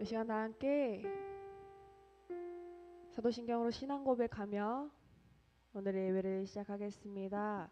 시간 다 함께 사도신경으로 신앙 고백하며 오늘의 예배를 시작하겠습니다.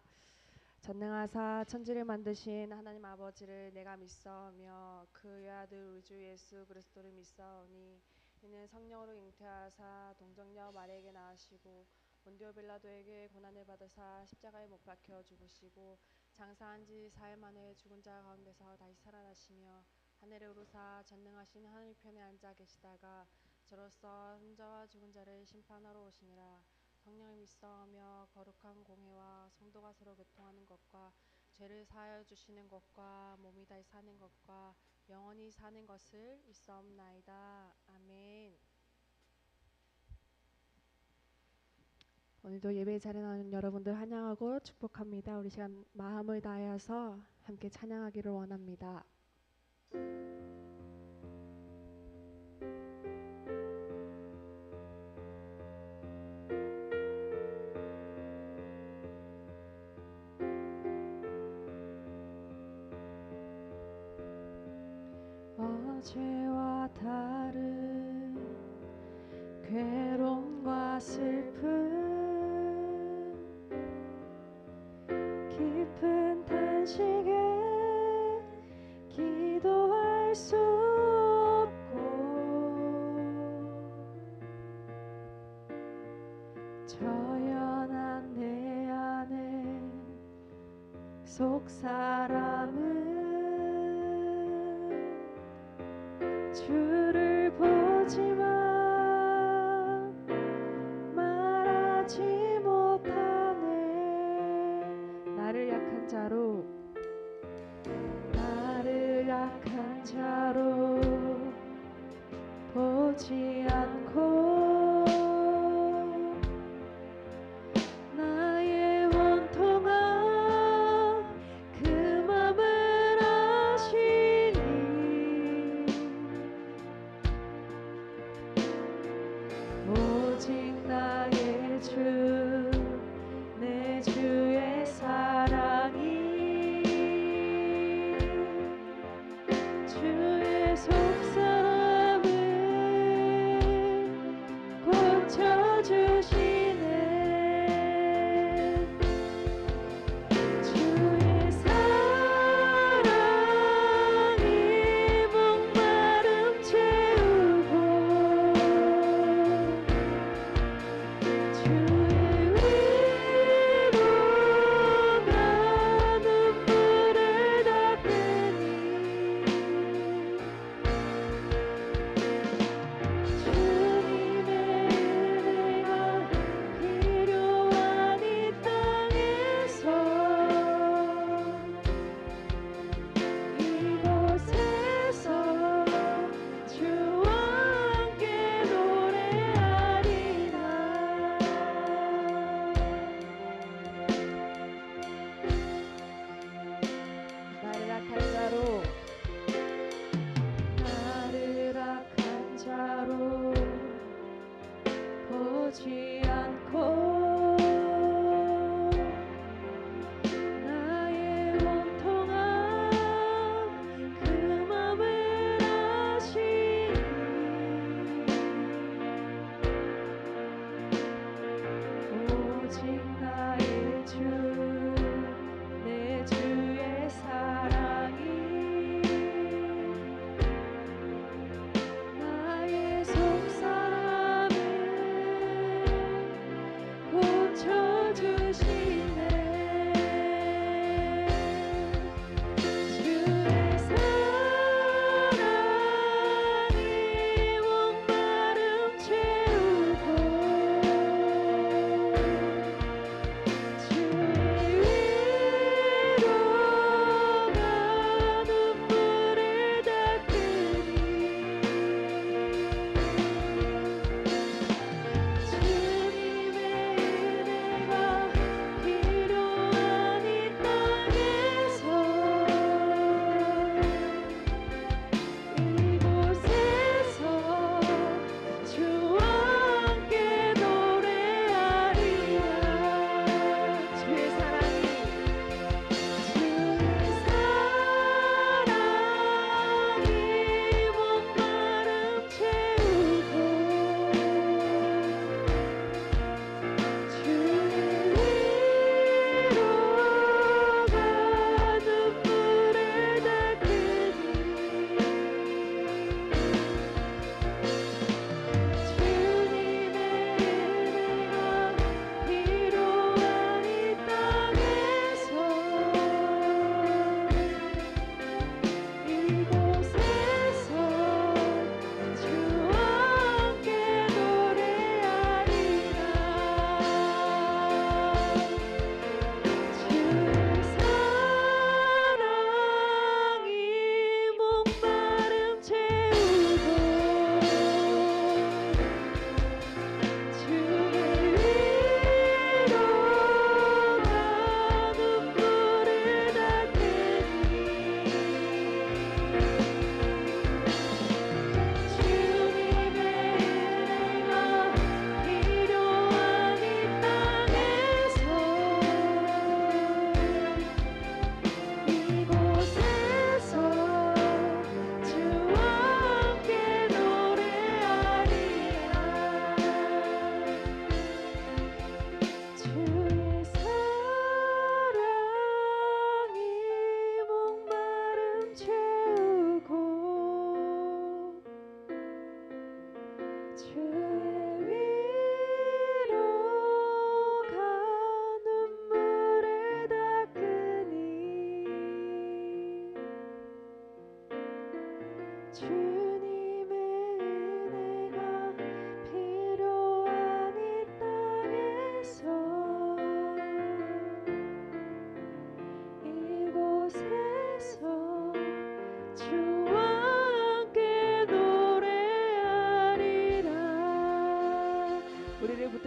전능하사 천지를 만드신 하나님 아버지를 내가 믿사오며 그 외아들 우리 주 예수 그리스도를 믿사오니 이는 성령으로 잉태하사 동정녀 마리아에게 낳으시고 본디오 빌라도에게 고난을 받으사 십자가에 못 박혀 죽으시고 장사한 지 사흘 만에 죽은 자 가운데서 다시 살아나시며 하늘에 오르사 전능하신 하늘 편에 앉아 계시다가 저로서 혼자와 죽은 자를 심판하러 오시니라. 성령을 믿사오며 거룩한 공회와 성도가 서로 교통하는 것과 죄를 사하여 주시는 것과 몸이 다시 사는 것과 영원히 사는 것을 믿사옵나이다. 아멘. 오늘도 예배 자리에 나오는 여러분들 환영하고 축복합니다. 우리 시간 마음을 다하여서 함께 찬양하기를 원합니다. 어제와 다른 괴로움과 슬픔 깊은 탄식에 기도할 수 없고 저연한 내 안에 속사람은 주를 보지만 말하지 못하네. 나를 약한 자로 보지 않고 나의 원통한 그 맘을 아시니 오직 나의 주 내 주의 사랑이 주의 속사람을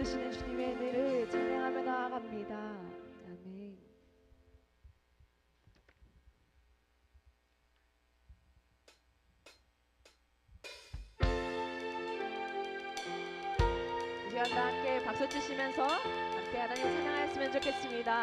되시는 주님의 은혜를 찬양하며 나아갑니다. 아멘. 이 시간 다 함께 박수 치시면서 함께 하나님 찬양하였으면 좋겠습니다.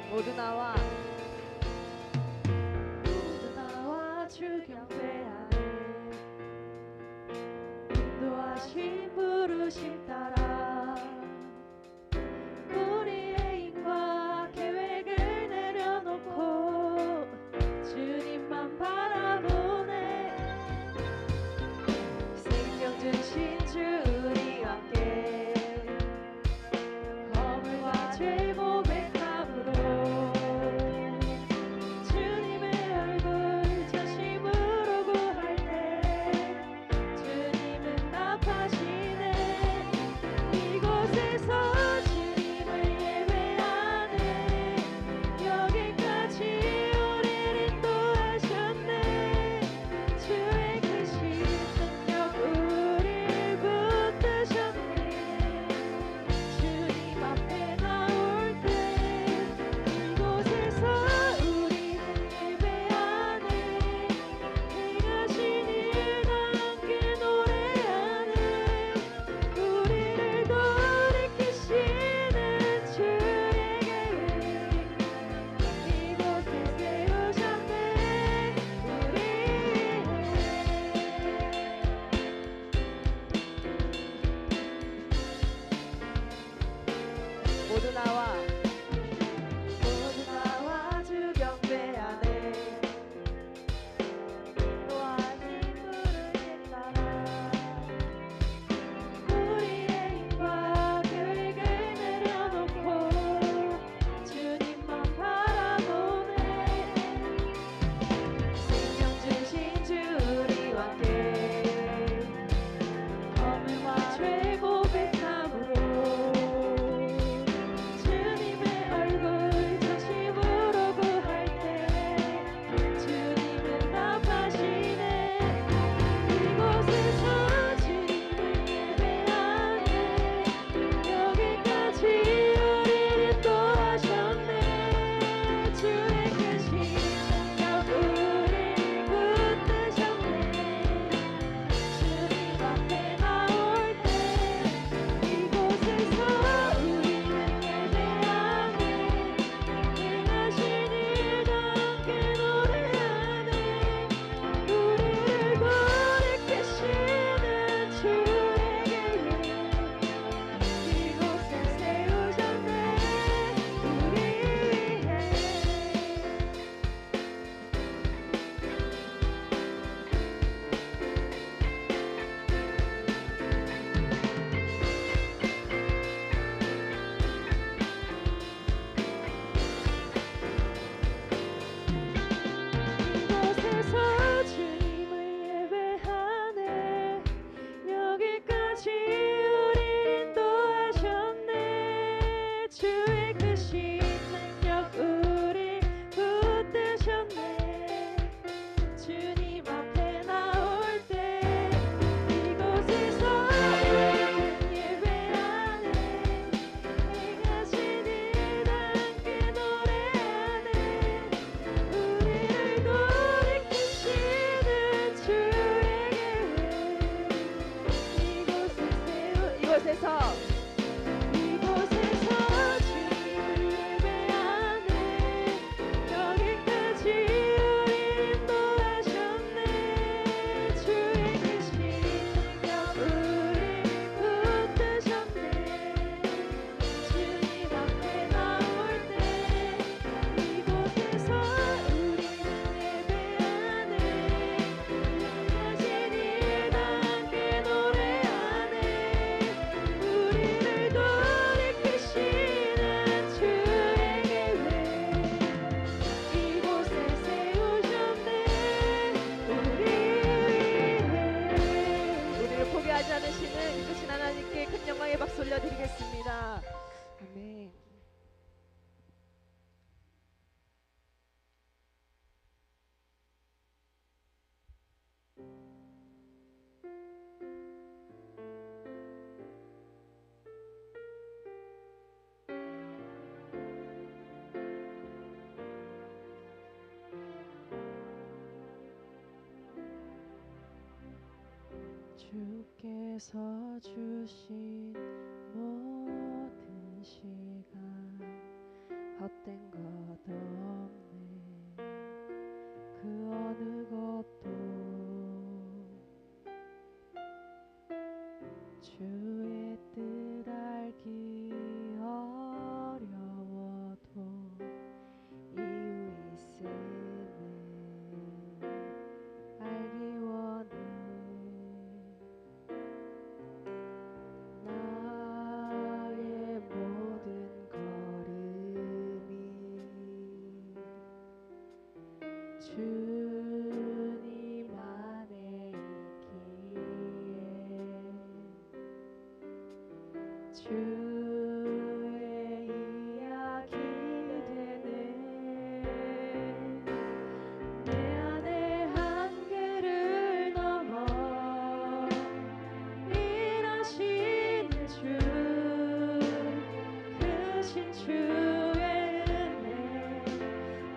모두 나와 주 경배 안에 인도하신 부르심 따라 우리의 힘과 계획을 내려놓고 주님만 바라보네. 생명 주신 주 우리와 함께 허물과 죄 고백함으로 주님의 얼굴 전심으로 구할 때 주님은 답하시네. 이곳에서 주님을 예배하네. 여기까지 우리를 인도하셨네. 주의 크신 능력 우리를 붙드셨네. 주님 앞에 나올 때 이곳에서 우리는 예배하네. 행하신 일 함께 노래하네. 우리를 돌이키시는 주의 계획 이곳에 세우셨네. 우리의 모두 나와 주 경배하네. 인도하신 부르심 따라 우리의 힘과 계획을 내려놓고 주님만 바라보네. 생명 주신 주 우리와 함께 허물과 죄 고백함으로 주님의 주께서 주신 모든 시간 헛된 것 없네. 그 어느 것도 주의 뜻 알기 어려워도 이유 있음을 알기 원해. 나의 모든 걸음이 주님 안에 있기에 주의 이야기 되네. 내 안에 한계를 넘어 일하시는 주, 크신 주의 은혜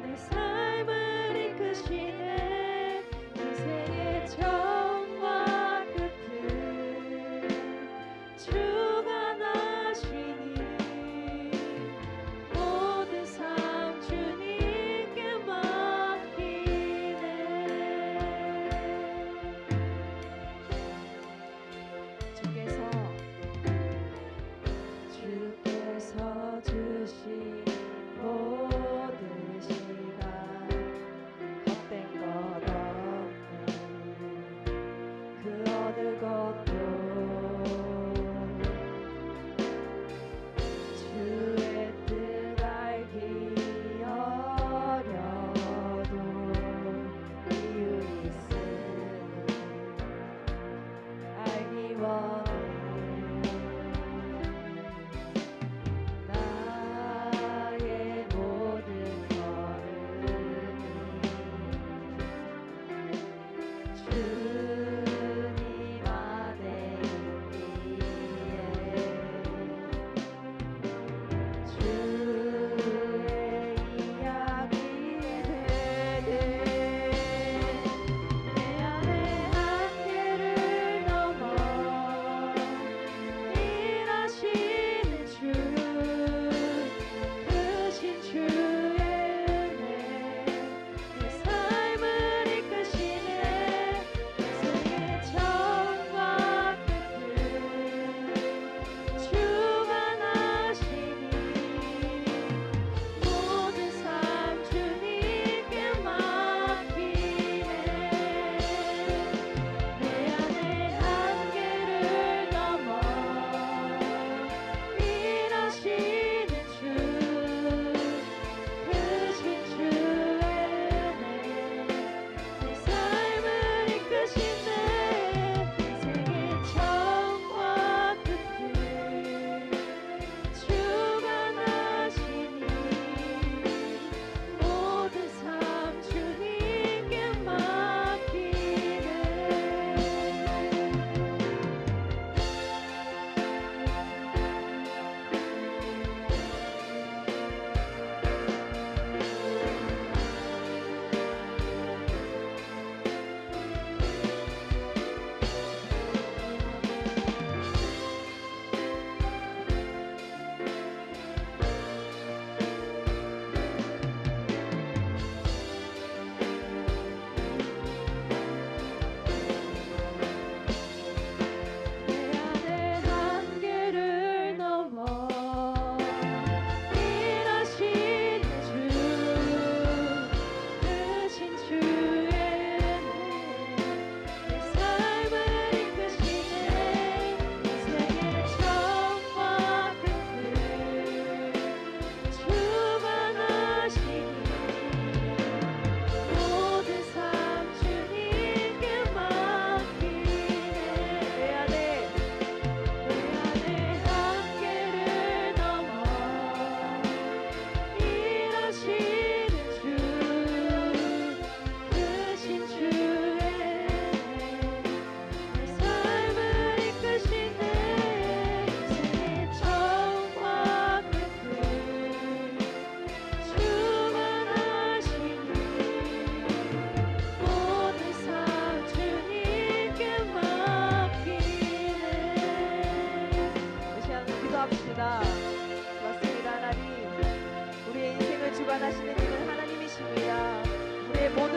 내 삶을 이끄시네. 인생의 처음과 끝을 주가 나시니 모든 삶 주님께 맡기네. 주께서 주신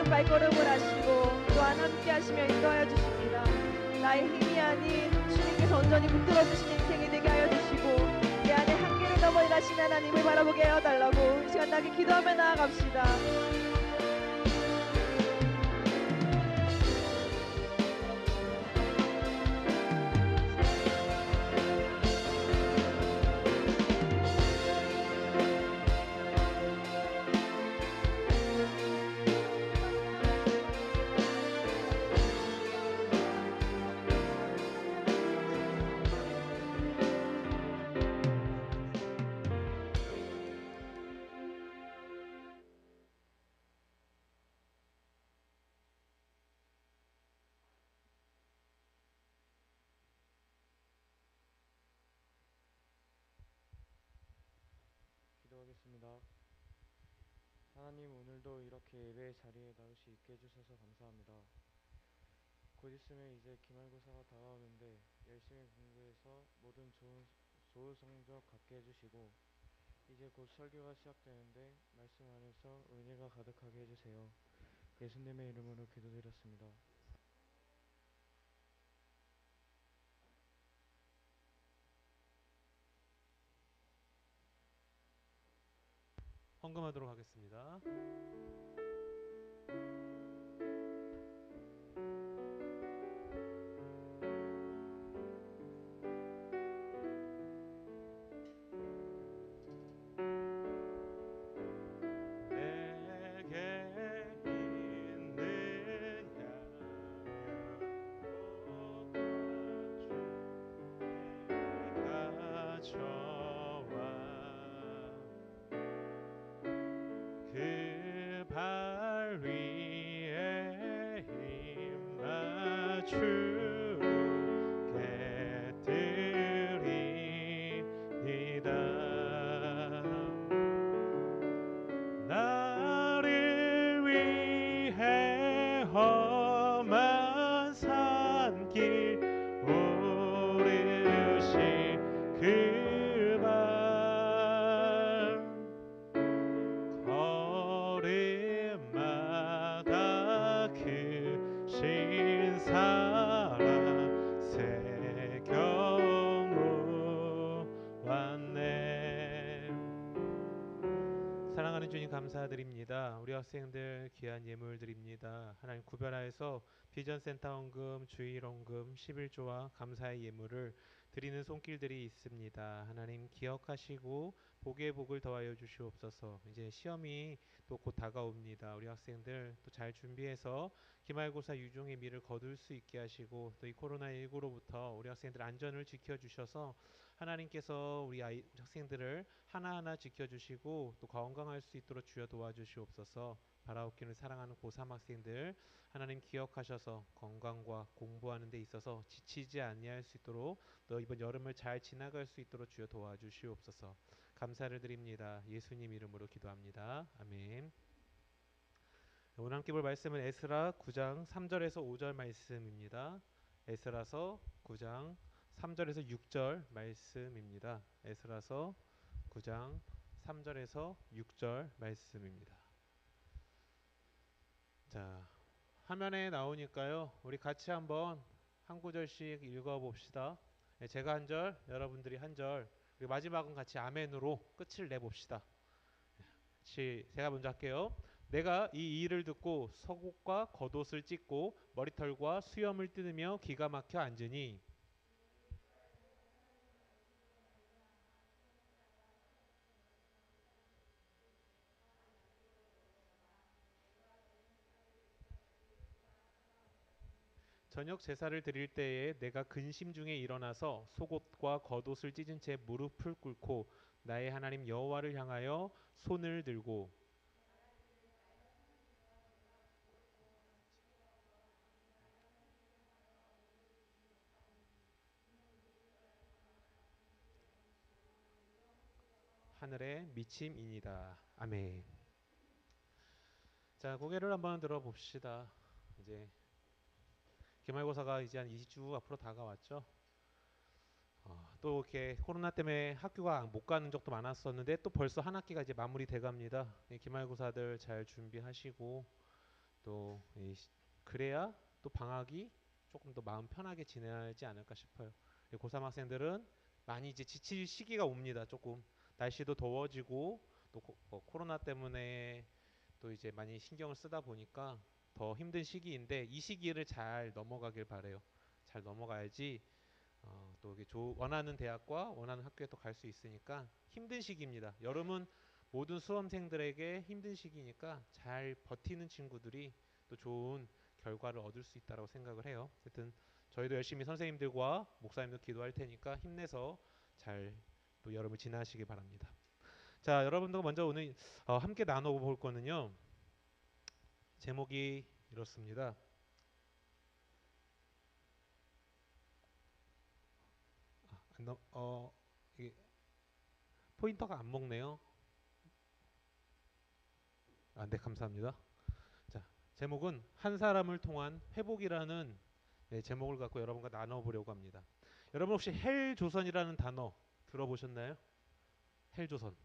모든 발걸음을 하시고 또한 함께 하시며 인도하여 주십니다. 나의 힘이 아닌 주님께서 온전히 붙들어 주신 인생이 되게 하여 주시고 내 안에 한계를 넘어 가신 하나님을 바라보게 하여 달라고 이 시간 나게 기도하며 나아갑시다. 기도하겠습니다. 하나님, 오늘도 이렇게 예배의 자리에 나올 수 있게 해주셔서 감사합니다. 곧 있으면 이제 기말고사가 다가오는데 열심히 공부해서 모든 좋은 성적 갖게 해주시고 이제 곧 설교가 시작되는데 말씀 안에서 은혜가 가득하게 해주세요. 예수님의 이름으로 기도드렸습니다. 헌금하도록 하겠습니다. 발 위에 힘 맞추게 드리이다. 나를 위해 험한 산길 오르신 그 발 걸음마다 크신 사랑 새겨모 왔네. 사랑하는 주님, 감사드립니다. 우리 학생들 귀한 예물 드립니다. 하나님, 구별하여서 비전센터 헌금, 주일 헌금, 11조와 감사의 예물을 드리는 손길들이 있습니다. 하나님, 기억하시고 복의 복을 더하여 주시옵소서. 이제 시험이 또 곧 다가옵니다. 우리 학생들 또 잘 준비해서 기말고사 유종의 미를 거둘 수 있게 하시고 또 이 코로나19로부터 우리 학생들 안전을 지켜주셔서 하나님께서 우리 학생들을 하나하나 지켜주시고 또 건강할 수 있도록 주여 도와주시옵소서. 바라옵기를 사랑하는 고3 학생들 하나님 기억하셔서 건강과 공부하는 데 있어서 지치지 아니할 수 있도록 또 이번 여름을 잘 지나갈 수 있도록 주여 도와주시옵소서. 감사를 드립니다. 예수님 이름으로 기도합니다. 아멘. 오늘 함께 볼 말씀은 에스라 9장 3절에서 5절 말씀입니다. 에스라서 9장 3절에서 6절 말씀입니다. 에스라서 9장 3절에서 6절 말씀입니다. 자, 화면에 나오니까요. 우리 같이 한번 한 구절씩 읽어봅시다. 제가 한 절, 여러분들이 한 절, 그리고 마지막은 같이 아멘으로 끝을 내봅시다. 제가 먼저 할게요. 내가 이 일을 듣고 속옷과 겉옷을 찢고 머리털과 수염을 뜯으며 기가 막혀 앉으니 저녁 제사를 드릴 때에 내가 근심 중에 일어나서 속옷과 겉옷을 찢은 채 무릎을 꿇고 나의 하나님 여호와를 향하여 손을 들고 하늘의 미침이니다. 아멘. 자, 고개를 한번 들어봅시다. 이제 기말고사가 이제 한 2주 앞으로 다가왔죠. 또 이렇게 코로나 때문에 학교가 못 가는 적도 많았었는데 또 벌써 한 학기가 이제 마무리돼 갑니다. 기말고사들 잘 준비하시고 또 그래야 또 방학이 조금 더 마음 편하게 지내지 않을까 싶어요. 고3 학생들은 많이 이제 지칠 시기가 옵니다. 조금 날씨도 더워지고 또 코로나 때문에 또 이제 많이 신경을 쓰다 보니까 더 힘든 시기인데 이 시기를 잘 넘어가길 바래요. 잘 넘어가야지 또 이게 원하는 대학과 원하는 학교에 또 갈 수 있으니까 힘든 시기입니다. 여름은 모든 수험생들에게 힘든 시기니까 잘 버티는 친구들이 또 좋은 결과를 얻을 수 있다고 생각을 해요. 하여튼 저희도 열심히 선생님들과 목사님도 기도할 테니까 힘내서 잘 또 여름을 지나시기 바랍니다. 자, 여러분도 먼저 오늘 함께 나눠볼 거는요. 제목이 이렇습니다. 이게 포인터가 안 먹네요. 네, 감사합니다. 자, 제목은 한 사람을 통한 회복이라는 제목을 갖고 여러분과 나눠보려고 합니다. 여러분 혹시 헬조선이라는 단어 들어보셨나요? 헬조선.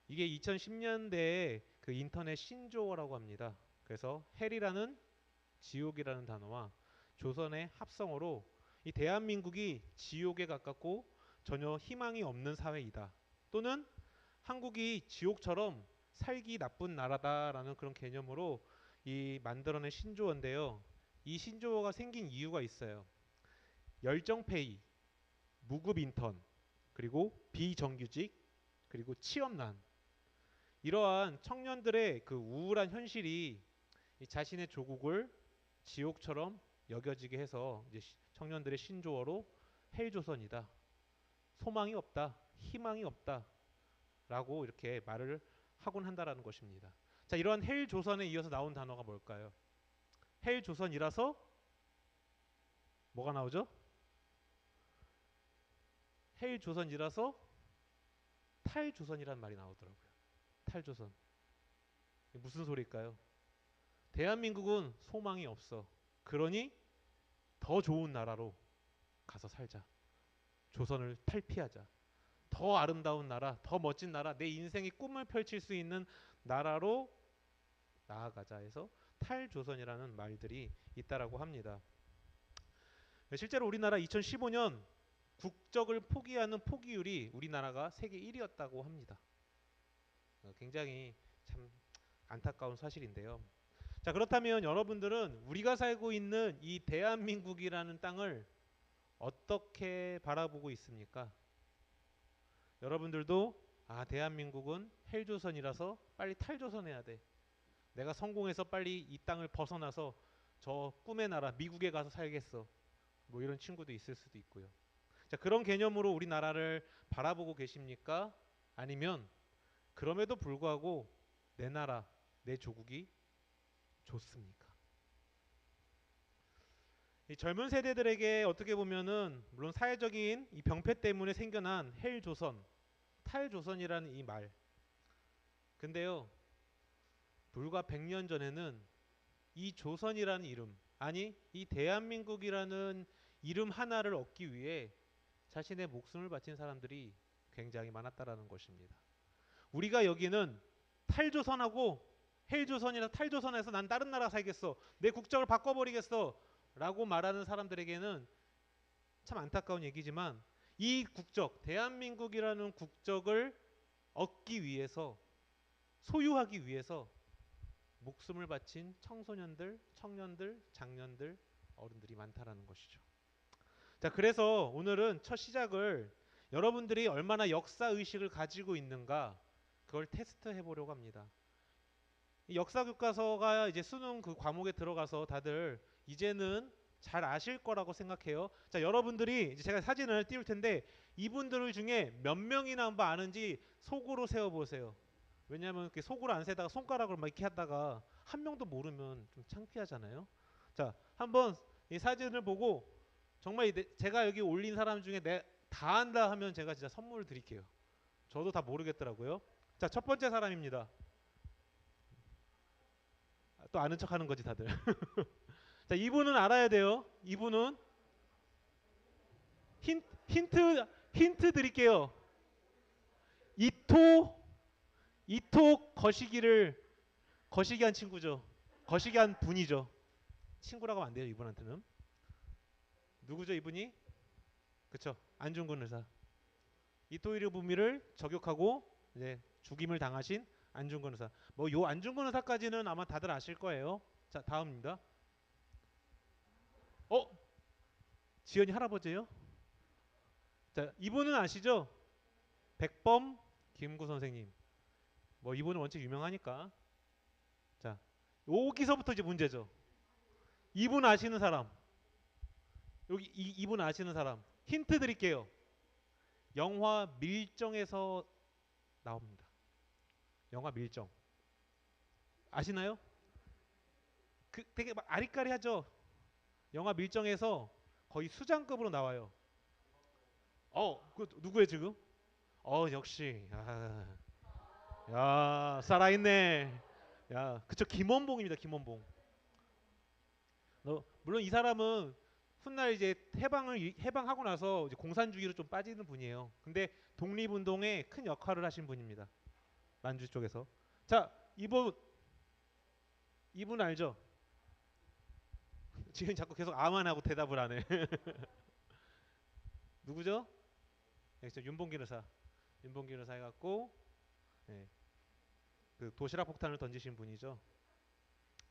이게 2010년대에 그 인터넷 신조어라고 합니다. 그래서 헬이라는 지옥이라는 단어와 조선의 합성어로 이 대한민국이 지옥에 가깝고 전혀 희망이 없는 사회이다. 또는 한국이 지옥처럼 살기 나쁜 나라다라는 그런 개념으로 이 만들어낸 신조어인데요. 이 신조어가 생긴 이유가 있어요. 열정페이, 무급 인턴, 그리고 비정규직, 그리고 취업난. 이러한 청년들의 그 우울한 현실이 이 자신의 조국을 지옥처럼 여겨지게 해서 이제 청년들의 신조어로 헬조선이다. 소망이 없다. 희망이 없다. 라고 이렇게 말을 하곤 한다라는 것입니다. 자, 이러한 헬조선에 이어서 나온 단어가 뭘까요? 헬조선이라서 뭐가 나오죠? 헬조선이라서 탈조선이라는 말이 나오더라고요. 탈조선. 무슨 소리일까요? 대한민국은 소망이 없어. 그러니 더 좋은 나라로 가서 살자. 조선을 탈피하자. 더 아름다운 나라, 더 멋진 나라, 내 인생의 꿈을 펼칠 수 있는 나라로 나아가자 해서 탈조선이라는 말들이 있다라고 합니다. 실제로 우리나라 2015년 국적을 포기하는 포기율이 우리나라가 세계 1위였다고 합니다. 굉장히 참 안타까운 사실인데요. 자, 그렇다면 여러분들은 우리가 살고 있는 이 대한민국이라는 땅을 어떻게 바라보고 있습니까? 여러분들도 대한민국은 헬조선이라서 빨리 탈조선해야 돼. 내가 성공해서 빨리 이 땅을 벗어나서 저 꿈의 나라 미국에 가서 살겠어. 뭐 이런 친구도 있을 수도 있고요. 자, 그런 개념으로 우리나라를 바라보고 계십니까? 아니면 그럼에도 불구하고 내 나라, 내 조국이 좋습니까? 이 젊은 세대들에게 어떻게 보면은 물론 사회적인 이 병폐 때문에 생겨난 헬조선, 탈조선이라는 이 말. 근데요, 불과 100년 전에는 이 조선이라는 이름, 아니 이 대한민국이라는 이름 하나를 얻기 위해 자신의 목숨을 바친 사람들이 굉장히 많았다라는 것입니다. 우리가 여기는 탈조선하고 헬조선이나 탈조선에서 난 다른 나라 살겠어. 내 국적을 바꿔버리겠어. 라고 말하는 사람들에게는 참 안타까운 얘기지만 이 국적, 대한민국이라는 국적을 얻기 위해서 소유하기 위해서 목숨을 바친 청소년들, 청년들, 장년들, 어른들이 많다라는 것이죠. 자, 그래서 오늘은 첫 시작을 여러분들이 얼마나 역사 의식을 가지고 있는가 그걸 테스트해 보려고 합니다. 역사 교과서가 이제 수능 그 과목에 들어가서 다들 이제는 잘 아실 거라고 생각해요. 자, 여러분들이 이제 제가 사진을 띄울 텐데 이분들 중에 몇 명이나 한번 아는지 속으로 세어 보세요. 왜냐하면 이렇게 속으로 안 세다가 손가락으로 막 이렇게 하다가 한 명도 모르면 좀 창피하잖아요. 자, 한번 이 사진을 보고 정말 제가 여기 올린 사람 중에 다 안다 하면 제가 진짜 선물을 드릴게요. 저도 다 모르겠더라고요. 자, 첫 번째 사람입니다. 또 아는 척 하는 거지 다들. 자, 이분은 알아야 돼요. 이분은 힌트 드릴게요. 이토 거시기한 친구죠. 거시기한 분이죠. 친구라고 하면 안 돼요, 이분한테는. 누구죠, 이분이? 그쵸, 안중근 의사. 이토이로 부미를 저격하고 이제 죽임을 당하신 안중근 의사. 뭐 요 안중근 의사까지는 아마 다들 아실 거예요. 자, 다음입니다. 지연이 할아버지예요? 자, 이분은 아시죠? 백범 김구 선생님. 뭐 이분은 원체 유명하니까. 자, 여기서부터 이제 문제죠. 이분 아시는 사람. 여기 이분 아시는 사람. 힌트 드릴게요. 영화 밀정에서 나옵니다. 영화 밀정. 아시나요? 그 되게 막 아리까리하죠. 영화 밀정에서 거의 수장급으로 나와요. 그 누구예요 지금? 역시. 야, 살아있네. 야, 그쵸, 김원봉입니다. 김원봉. 물론 이 사람은 훗날 이제 해방하고 나서 이제 공산주의로 좀 빠지는 분이에요. 근데 독립운동에 큰 역할을 하신 분입니다. 만주 쪽에서. 자, 이분 알죠? 지금 자꾸 계속 아만 하고 대답을 안 해. 누구죠? 네, 윤봉길 의사. 윤봉길 의사 해갖고 네, 그 도시락 폭탄을 던지신 분이죠.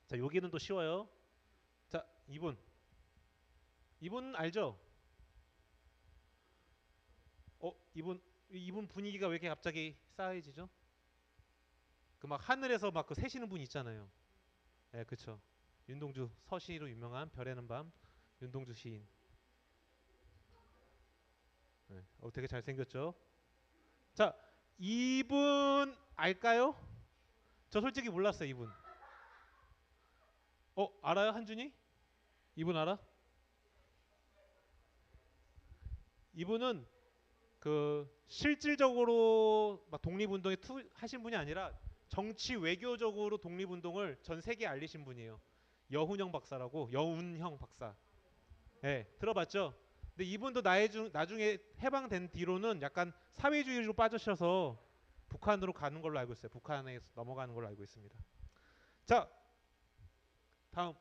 자, 여기는 또 쉬워요. 자, 이분 알죠? 이분 분위기가 왜 이렇게 갑자기 싸해지죠? 그 막 하늘에서 막 그 새시는 분 있잖아요. 예, 그쵸. 윤동주, 서시로 유명한 별에는 밤 윤동주 시인. 네, 되게 잘생겼죠? 자, 이분 알까요? 저 솔직히 몰랐어요, 이분. 알아요, 한준이? 이분 알아? 이분은 그 실질적으로 막 독립운동에 하신 분이 아니라 정치 외교적으로 독립운동을 전 세계에 알리신 분이에요. 여훈형 박사라고. 여운형 박사. 네, 들어봤죠? 근데 이분도 나중에 해방된 뒤로는 약간 사회주의로 빠지셔서 북한으로 가는 걸로 알고 있어요. 북한에 넘어가는 걸로 알고 있습니다. 자, 다음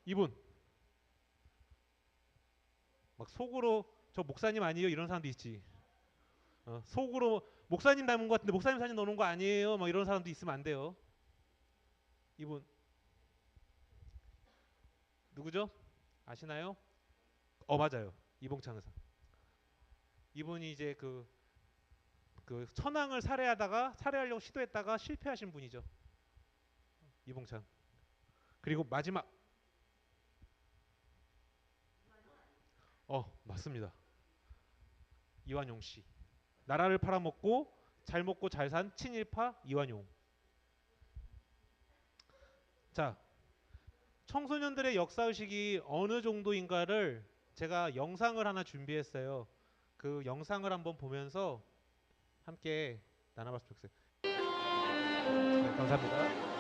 이분. 막 속으로 저 목사님 아니에요 이런 사람도 있지. 속으로 목사님 닮은 것 같은데 목사님 사진 넣어놓은 거 아니에요 막 이런 사람도 있으면 안 돼요. 이분 누구죠? 아시나요? 맞아요. 이봉창 의사. 이분이 이제 그 천황을 살해하려고 시도했다가 실패하신 분이죠. 이봉창. 그리고 마지막. 맞습니다. 이완용 씨. 나라를 팔아먹고 잘 먹고 잘 산 친일파 이완용. 자, 청소년들의 역사의식이 어느 정도인가를 제가 영상을 하나 준비했어요. 그 영상을 한번 보면서 함께 나눠봤으면 좋겠어요. 네, 감사합니다.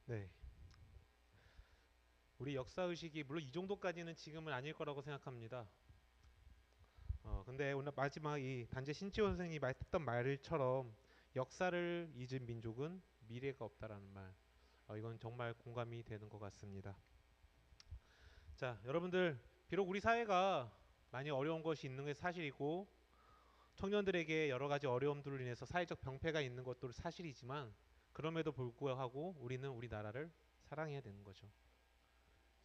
네. 우리 역사 의식이 물론 이 정도까지는 지금은 아닐 거라고 생각합니다. 근데 오늘 마지막 이 단재 신치호 선생님이 했던 말처럼 역사를 잊은 민족은 미래가 없다라는 말. 이건 정말 공감이 되는 것 같습니다. 자, 여러분들 비록 우리 사회가 많이 어려운 것이 있는 게 사실이고 청년들에게 여러 가지 어려움들로 인해서 사회적 병폐가 있는 것도 사실이지만 그럼에도 불구하고 우리는 우리나라를 사랑해야 되는 거죠.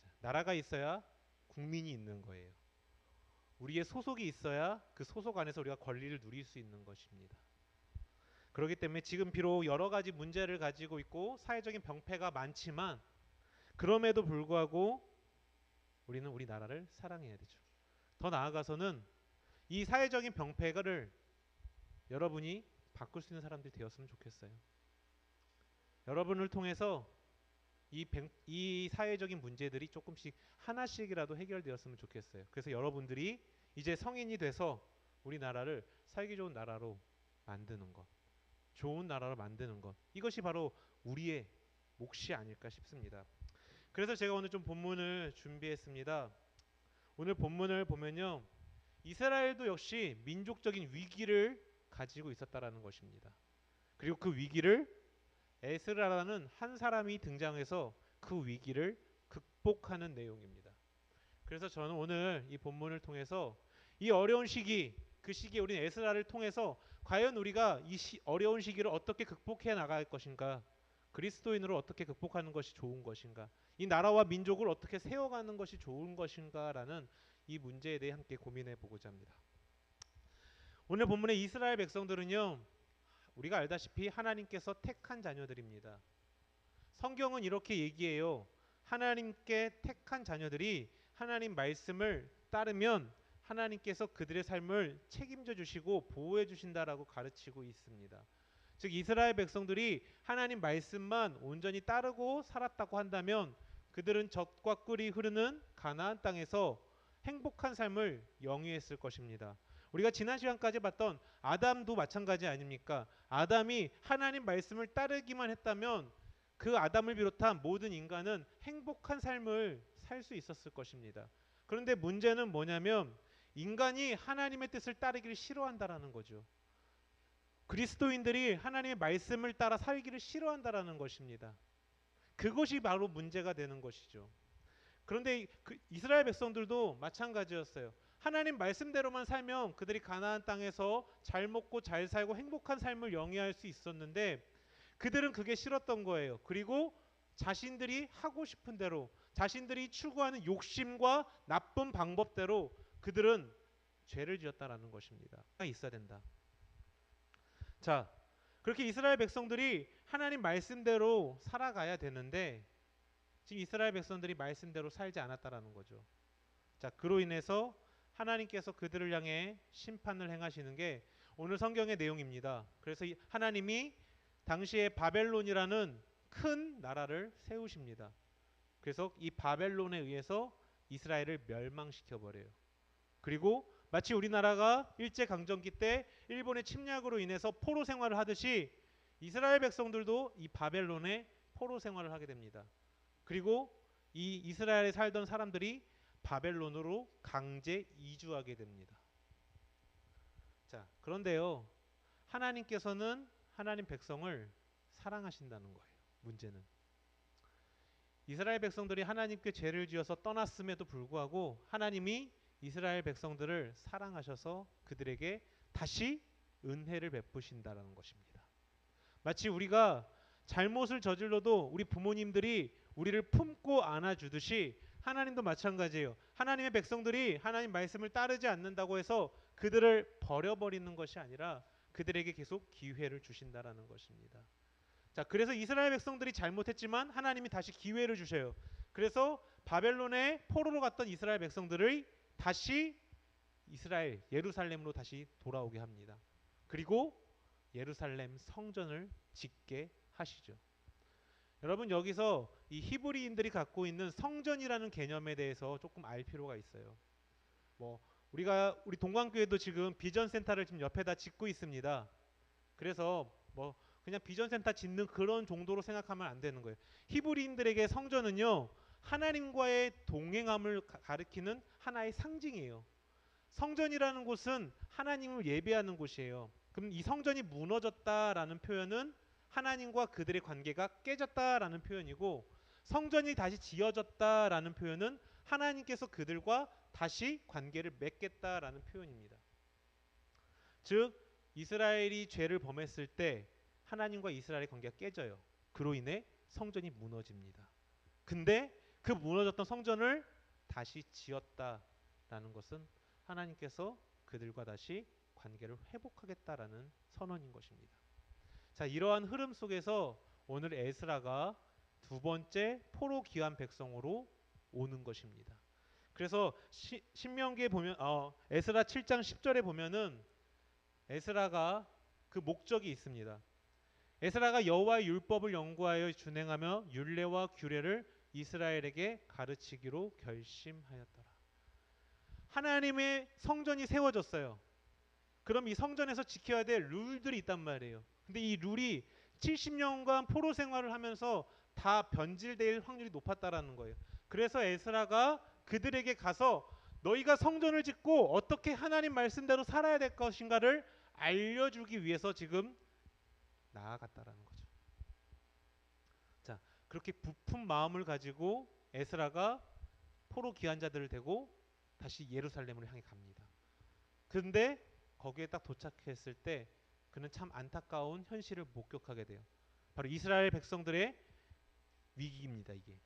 자, 나라가 있어야 국민이 있는 거예요. 우리의 소속이 있어야 그 소속 안에서 우리가 권리를 누릴 수 있는 것입니다. 그렇기 때문에 지금 비록 여러 가지 문제를 가지고 있고 사회적인 병폐가 많지만 그럼에도 불구하고 우리는 우리나라를 사랑해야 되죠. 더 나아가서는 이 사회적인 병폐를 여러분이 바꿀 수 있는 사람들이 되었으면 좋겠어요. 여러분을 통해서 이 사회적인 문제들이 조금씩 하나씩이라도 해결되었으면 좋겠어요. 그래서 여러분들이 이제 성인이 돼서 우리나라를 살기 좋은 나라로 만드는 것, 좋은 나라로 만드는 것, 이것이 바로 우리의 몫이 아닐까 싶습니다. 그래서 제가 오늘 좀 본문을 준비했습니다. 오늘 본문을 보면요, 이스라엘도 역시 민족적인 위기를 가지고 있었다라는 것입니다. 그리고 그 위기를 에스라라는 한 사람이 등장해서 그 위기를 극복하는 내용입니다. 그래서 저는 오늘 이 본문을 통해서 이 어려운 시기, 그 시기에 우리는 에스라를 통해서 과연 우리가 이 어려운 시기를 어떻게 극복해 나갈 것인가, 그리스도인으로 어떻게 극복하는 것이 좋은 것인가, 이 나라와 민족을 어떻게 세워가는 것이 좋은 것인가라는 이 문제에 대해 함께 고민해 보고자 합니다. 오늘 본문의 이스라엘 백성들은요, 우리가 알다시피 하나님께서 택한 자녀들입니다. 성경은 이렇게 얘기해요. 하나님께 택한 자녀들이 하나님 말씀을 따르면 하나님께서 그들의 삶을 책임져 주시고 보호해 주신다라고 가르치고 있습니다. 즉 이스라엘 백성들이 하나님 말씀만 온전히 따르고 살았다고 한다면 그들은 젖과 꿀이 흐르는 가나안 땅에서 행복한 삶을 영위했을 것입니다. 우리가 지난 시간까지 봤던 아담도 마찬가지 아닙니까? 아담이 하나님 말씀을 따르기만 했다면 그 아담을 비롯한 모든 인간은 행복한 삶을 살 수 있었을 것입니다. 그런데 문제는 뭐냐면 인간이 하나님의 뜻을 따르기를 싫어한다라는 거죠. 그리스도인들이 하나님의 말씀을 따라 살기를 싫어한다라는 것입니다. 그것이 바로 문제가 되는 것이죠. 그런데 이스라엘 백성들도 마찬가지였어요. 하나님 말씀대로만 살면 그들이 가나안 땅에서 잘 먹고 잘 살고 행복한 삶을 영위할 수 있었는데 그들은 그게 싫었던 거예요. 그리고 자신들이 하고 싶은 대로, 자신들이 추구하는 욕심과 나쁜 방법대로 그들은 죄를 지었다라는 것입니다. 있어야 된다. 자, 그렇게 이스라엘 백성들이 하나님 말씀대로 살아가야 되는데 지금 이스라엘 백성들이 말씀대로 살지 않았다라는 거죠. 자, 그로 인해서 하나님께서 그들을 향해 심판을 행하시는 게 오늘 성경의 내용입니다. 그래서 하나님이 당시에 바벨론이라는 큰 나라를 세우십니다. 그래서 이 바벨론에 의해서 이스라엘을 멸망시켜 버려요. 그리고 마치 우리나라가 일제강점기 때 일본의 침략으로 인해서 포로 생활을 하듯이 이스라엘 백성들도 이 바벨론에 포로 생활을 하게 됩니다. 그리고 이 이스라엘에 살던 사람들이 바벨론으로 강제 이주하게 됩니다. 자, 그런데요, 하나님께서는 하나님 백성을 사랑하신다는 거예요. 문제는 이스라엘 백성들이 하나님께 죄를 지어서 떠났음에도 불구하고 하나님이 이스라엘 백성들을 사랑하셔서 그들에게 다시 은혜를 베푸신다라는 것입니다. 마치 우리가 잘못을 저질러도 우리 부모님들이 우리를 품고 안아주듯이 하나님도 마찬가지예요. 하나님의 백성들이 하나님 말씀을 따르지 않는다고 해서 그들을 버려버리는 것이 아니라 그들에게 계속 기회를 주신다라는 것입니다. 자, 그래서 이스라엘 백성들이 잘못했지만 하나님이 다시 기회를 주셔요. 그래서 바벨론에 포로로 갔던 이스라엘 백성들을 다시 이스라엘 예루살렘으로 다시 돌아오게 합니다. 그리고 예루살렘 성전을 짓게 하시죠. 여러분, 여기서 이 히브리인들이 갖고 있는 성전이라는 개념에 대해서 조금 알 필요가 있어요. 우리 동광교회도 지금 비전 센터를 지금 옆에다 짓고 있습니다. 그래서 그냥 비전센터 짓는 그런 정도로 생각하면 안 되는 거예요. 히브리인들에게 성전은요, 하나님과의 동행함을 가리키는 하나의 상징이에요. 성전이라는 곳은 하나님을 예배하는 곳이에요. 그럼 이 성전이 무너졌다라는 표현은 하나님과 그들의 관계가 깨졌다라는 표현이고, 성전이 다시 지어졌다라는 표현은 하나님께서 그들과 다시 관계를 맺겠다라는 표현입니다. 즉 이스라엘이 죄를 범했을 때 하나님과 이스라엘의 관계가 깨져요. 그로 인해 성전이 무너집니다. 근데 그 무너졌던 성전을 다시 지었다라는 것은 하나님께서 그들과 다시 관계를 회복하겠다라는 선언인 것입니다. 자, 이러한 흐름 속에서 오늘 에스라가 두 번째 포로 귀환 백성으로 오는 것입니다. 그래서 신명기에 보면 에스라 7장 10절에 보면은 에스라가 그 목적이 있습니다. 에스라가 여호와의 율법을 연구하여 준행하며 율례와 규례를 이스라엘에게 가르치기로 결심하였더라. 하나님의 성전이 세워졌어요. 그럼 이 성전에서 지켜야 될 룰들이 있단 말이에요. 근데 이 룰이 70년간 포로 생활을 하면서 다 변질될 확률이 높았다라는 거예요. 그래서 에스라가 그들에게 가서 너희가 성전을 짓고 어떻게 하나님 말씀대로 살아야 될 것인가를 알려주기 위해서 지금 나아갔다라는 거죠. 자, 그렇게 부푼 마음을 가지고 에스라가 포로 귀환자들을 대고 다시 예루살렘으로 향해 갑니다. 그런데 거기에 딱 도착했을 때 그는 참 안타까운 현실을 목격하게 돼요. 바로 이스라엘 백성들의 위기입니다. 이게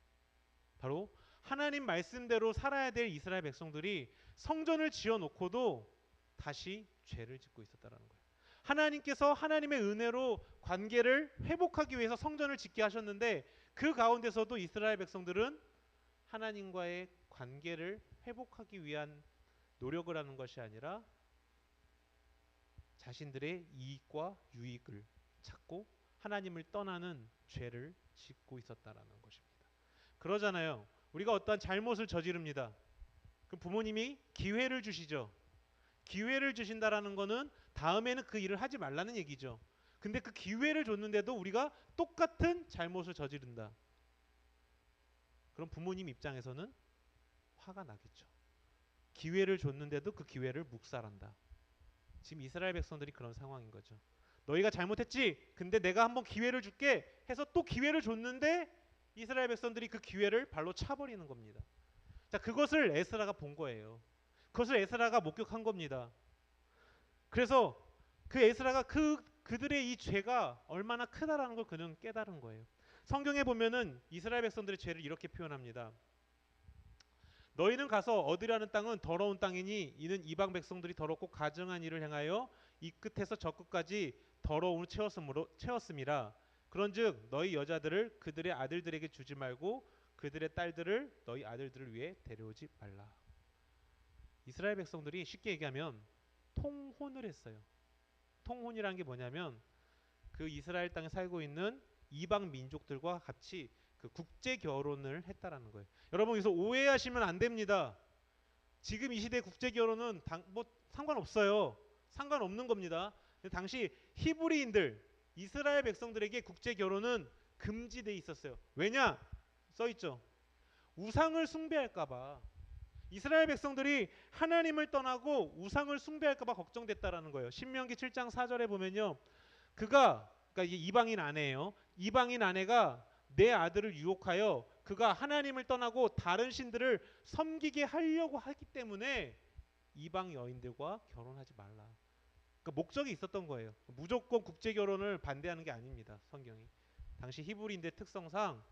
바로 하나님 말씀대로 살아야 될 이스라엘 백성들이 성전을 지어놓고도 다시 죄를 짓고 있었다는 거예요. 하나님께서 하나님의 은혜로 관계를 회복하기 위해서 성전을 짓게 하셨는데 그 가운데서도 이스라엘 백성들은 하나님과의 관계를 회복하기 위한 노력을 하는 것이 아니라 자신들의 이익과 유익을 찾고 하나님을 떠나는 죄를 짓고 있었다라는 것입니다. 그러잖아요. 우리가 어떠한 잘못을 저지릅니다. 그럼 부모님이 기회를 주시죠. 기회를 주신다라는 거는 다음에는 그 일을 하지 말라는 얘기죠. 근데 그 기회를 줬는데도 우리가 똑같은 잘못을 저지른다. 그럼 부모님 입장에서는 화가 나겠죠. 기회를 줬는데도 그 기회를 묵살한다. 지금 이스라엘 백성들이 그런 상황인 거죠. 너희가 잘못했지? 근데 내가 한번 기회를 줄게 해서 또 기회를 줬는데 이스라엘 백성들이 그 기회를 발로 차버리는 겁니다. 자, 그것을 에스라가 본 거예요. 그것을 에스라가 목격한 겁니다. 그래서 그 에스라가 그들의 이 죄가 얼마나 크다라는 걸 그는 깨달은 거예요. 성경에 보면은 이스라엘 백성들의 죄를 이렇게 표현합니다. 너희는 가서 얻으려는 땅은 더러운 땅이니 이는 이방 백성들이 더럽고 가증한 일을 행하여 이 끝에서 저 끝까지 더러움을 채웠음이라. 그런즉 너희 여자들을 그들의 아들들에게 주지 말고 그들의 딸들을 너희 아들들을 위해 데려오지 말라. 이스라엘 백성들이 쉽게 얘기하면 통혼을 했어요. 통혼이라는 게 뭐냐면 그 이스라엘 땅에 살고 있는 이방 민족들과 같이 그 국제 결혼을 했다라는 거예요. 여러분 여기서 오해하시면 안 됩니다. 지금 이 시대 국제 결혼은 뭐 상관없어요. 상관없는 겁니다. 당시 히브리인들 이스라엘 백성들에게 국제 결혼은 금지돼 있었어요. 왜냐? 써 있죠. 우상을 숭배할까봐. 이스라엘 백성들이 하나님을 떠나고 우상을 숭배할까봐 걱정됐다라는 거예요. 신명기 7장 4절에 보면요, 그러니까 이게 이방인 아내예요. 이방인 아내가 내 아들을 유혹하여 그가 하나님을 떠나고 다른 신들을 섬기게 하려고 하기 때문에 이방 여인들과 결혼하지 말라. 그러니까 목적이 있었던 거예요. 무조건 국제 결혼을 반대하는 게 아닙니다. 성경이. 당시 히브리인의 특성상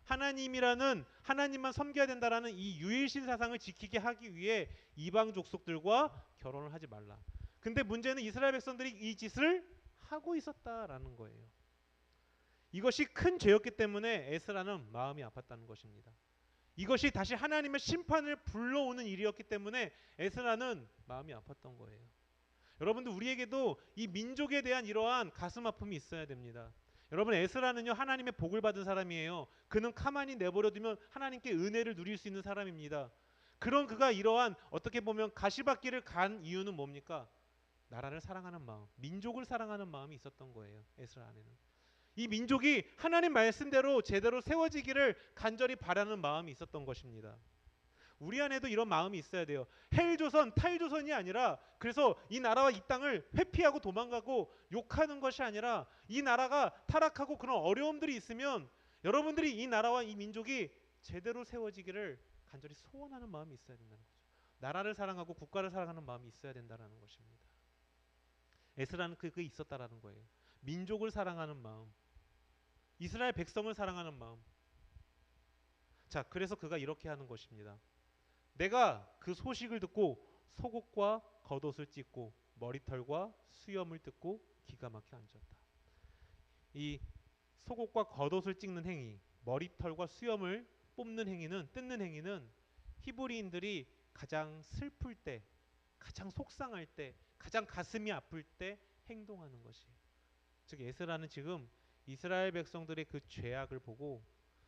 하나님이라는 하나님만 섬겨야 된다라는 이 유일신 사상을 지키게 하기 위해 이방 족속들과 결혼을 하지 말라. 근데 문제는 이스라엘 백성들이 이 짓을 하고 있었다라는 거예요. 이것이 큰 죄였기 때문에 에스라는 마음이 아팠다는 것입니다. 이것이 다시 하나님의 심판을 불러오는 일이었기 때문에 에스라는 마음이 아팠던 거예요. 여러분들 우리에게도 이 민족에 대한 이러한 가슴 아픔이 있어야 됩니다. 여러분 에스라는요 하나님의 복을 받은 사람이에요. 그는 가만히 내버려두면 하나님께 은혜를 누릴 수 있는 사람입니다. 그런 그가 이러한 어떻게 보면 가시밭길을 간 이유는 뭡니까? 나라를 사랑하는 마음, 민족을 사랑하는 마음이 있었던 거예요. 에스라 안에는. 이 민족이 하나님 말씀대로 제대로 세워지기를 간절히 바라는 마음이 있었던 것입니다. 우리 안에도 이런 마음이 있어야 돼요. 헬조선, 탈조선이 아니라 그래서 이 나라와 이 땅을 회피하고 도망가고 욕하는 것이 아니라 이 나라가 타락하고 그런 어려움들이 있으면 여러분들이 이 나라와 이 민족이 제대로 세워지기를 간절히 소원하는 마음이 있어야 된다는 거죠. 나라를 사랑하고 국가를 사랑하는 마음이 있어야 된다는 것입니다. 에스라는 그게 있었다라는 거예요. 민족을 사랑하는 마음, 이스라엘 백성을 사랑하는 마음. 자, 그래서 그가 이렇게 하는 것입니다. 내가 그 소식을 듣고 속옷과 겉옷을 찢고 머리털과 수염을 뜯고 기가 막혀 앉았다. 이 속옷과 겉옷을 찢는 행위, 머리털과 수염을 뽑는 행위는, 뜯는 행위는 히브리인들이 가장 슬플 때, 가장 속상할 때, 가장 가슴이 아플 때 행동하는 것이에요. 즉 에스라는 지금 이스라엘 백성들의 그 죄악을 보고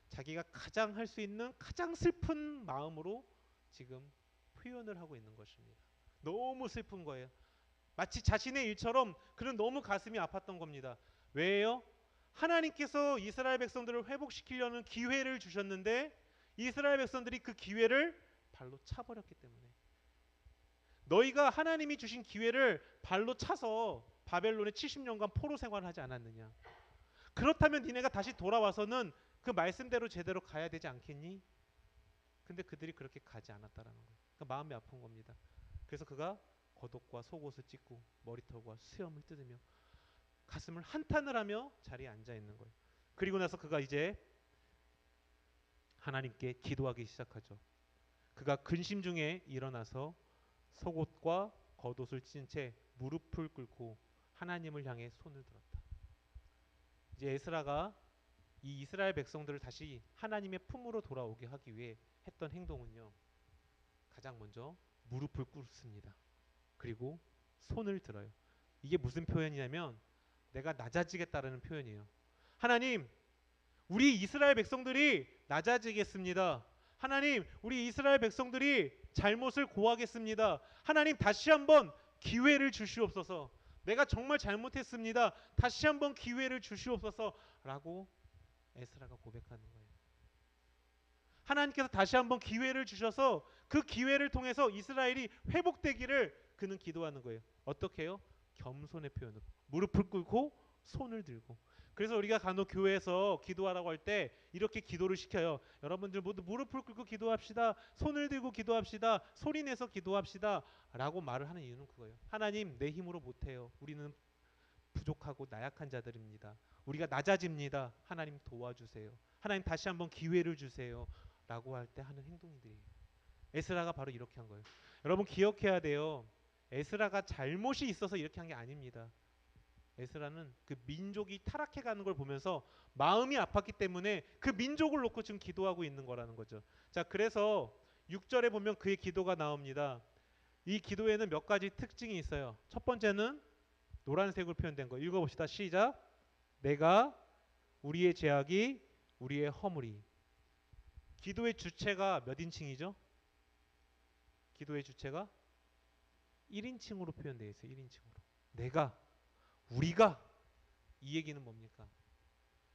자기가 가장 할 수 있는 가장 슬픈 마음으로 지금 표현을 하고 있는 것입니다. 너무 슬픈 거예요. 마치 자신의 일처럼 그는 너무 가슴이 아팠던 겁니다. 왜요? 하나님께서 이스라엘 백성들을 회복시키려는 기회를 주셨는데 이스라엘 백성들이 그 기회를 발로 차버렸기 때문에. 너희가 하나님이 주신 기회를 발로 차서 바벨론에 70년간 포로 생활을 하지 않았느냐? 그렇다면 니네가 다시 돌아와서는 그 말씀대로 제대로 가야 되지 않겠니? 근데 그들이 그렇게 가지 않았다라는 거예요. 그러니까 마음이 아픈 겁니다. 그래서 그가 겉옷과 속옷을 찢고 머리털과 수염을 뜯으며 가슴을 한탄을 하며 자리에 앉아 있는 거예요. 그리고 나서 그가 이제 하나님께 기도하기 시작하죠. 그가 근심 중에 일어나서 속옷과 겉옷을 찢은 채 무릎을 꿇고 하나님을 향해 손을 들었다. 이제 에스라가 이 이스라엘 백성들을 다시 하나님의 품으로 돌아오게 하기 위해 했던 행동은요. 가장 먼저 무릎을 꿇습니다. 그리고 손을 들어요. 이게 무슨 표현이냐면 내가 낮아지겠다라는 표현이에요. 하나님, 우리 이스라엘 백성들이 낮아지겠습니다. 하나님, 우리 이스라엘 백성들이 잘못을 고하겠습니다. 하나님, 다시 한번 기회를 주시옵소서. 내가 정말 잘못했습니다. 다시 한번 기회를 주시옵소서라고 에스라가 고백하는 거예요. 하나님께서 다시 한번 기회를 주셔서 그 기회를 통해서 이스라엘이 회복되기를 그는 기도하는 거예요. 어떻게 해요? 겸손의 표현으로 무릎을 꿇고 손을 들고. 그래서 우리가 간혹 교회에서 기도하라고 할 때 이렇게 기도를 시켜요. 여러분들 모두 무릎을 꿇고 기도합시다. 손을 들고 기도합시다. 소리내서 기도합시다 라고 말을 하는 이유는 그거예요. 하나님, 내 힘으로 못해요. 우리는 부족하고 나약한 자들입니다. 우리가 낮아집니다. 하나님 도와주세요. 하나님 다시 한번 기회를 주세요 라고 할 때 하는 행동들이에요. 에스라가 바로 이렇게 한 거예요. 여러분 기억해야 돼요. 에스라가 잘못이 있어서 이렇게 한 게 아닙니다. 에스라는 그 민족이 타락해가는 걸 보면서 마음이 아팠기 때문에 그 민족을 놓고 지금 기도하고 있는 거라는 거죠. 자, 그래서 6절에 보면 그의 기도가 나옵니다. 이 기도에는 몇 가지 특징이 있어요. 첫 번째는 노란색으로 표현된 거 읽어봅시다. 시작. 내가 우리의 죄악이 우리의 허물이. 기도의 주체가 몇 인칭이죠? 기도의 주체가 1인칭으로 표현되어 있어요. 1인칭으로. 내가, 우리가. 이 얘기는 뭡니까?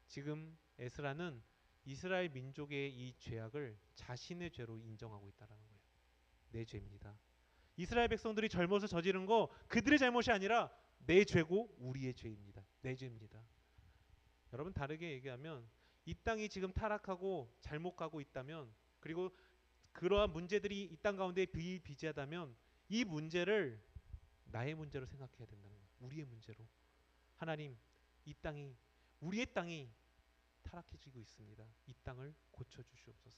지금 에스라는 이스라엘 민족의 이 죄악을 자신의 죄로 인정하고 있다는 거예요. 내 죄입니다. 이스라엘 백성들이 잘못을 저지른 거 그들의 잘못이 아니라 내 죄고 우리의 죄입니다. 내 죄입니다. 여러분 다르게 얘기하면 이 땅이 지금 타락하고 잘못 가고 있다면 그리고 그러한 문제들이 이 땅 가운데 비일비재하다면 이 문제를 나의 문제로 생각해야 된다는 거예요. 우리의 문제로. 하나님, 이 땅이 우리의 땅이 타락해지고 있습니다. 이 땅을 고쳐주시옵소서.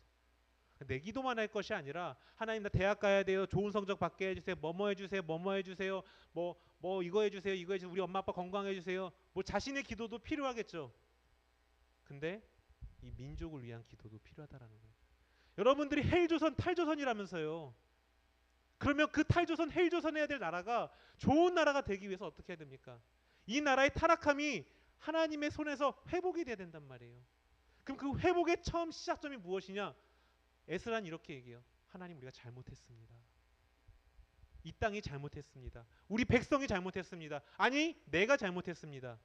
내 기도만 할 것이 아니라 하나님 나 대학 가야 돼요. 좋은 성적 받게 해주세요. 뭐뭐 해주세요. 뭐뭐 해주세요. 뭐 이거 해주세요. 이거 해주세요. 우리 엄마 아빠 건강해주세요. 뭐 자신의 기도도 필요하겠죠. 근데 이 민족을 위한 기도도 필요하다라는 거예요. 여러분들이 헬조선 탈조선이라면서요. 그러면 그 탈조선 헬조선 해야 될 나라가 좋은 나라가 되기 위해서 어떻게 해야 됩니까? 이 나라의 타락함이 하나님의 손에서 회복이 돼야 된단 말이에요. 그럼 그 회복의 처음 시작점이 무엇이냐? 에스라는 이렇게 얘기해요. 하나님 우리가 잘못했습니다. 이 땅이 잘못했습니다. 우리 백성이 잘못했습니다. 아니 내가 잘못했습니다.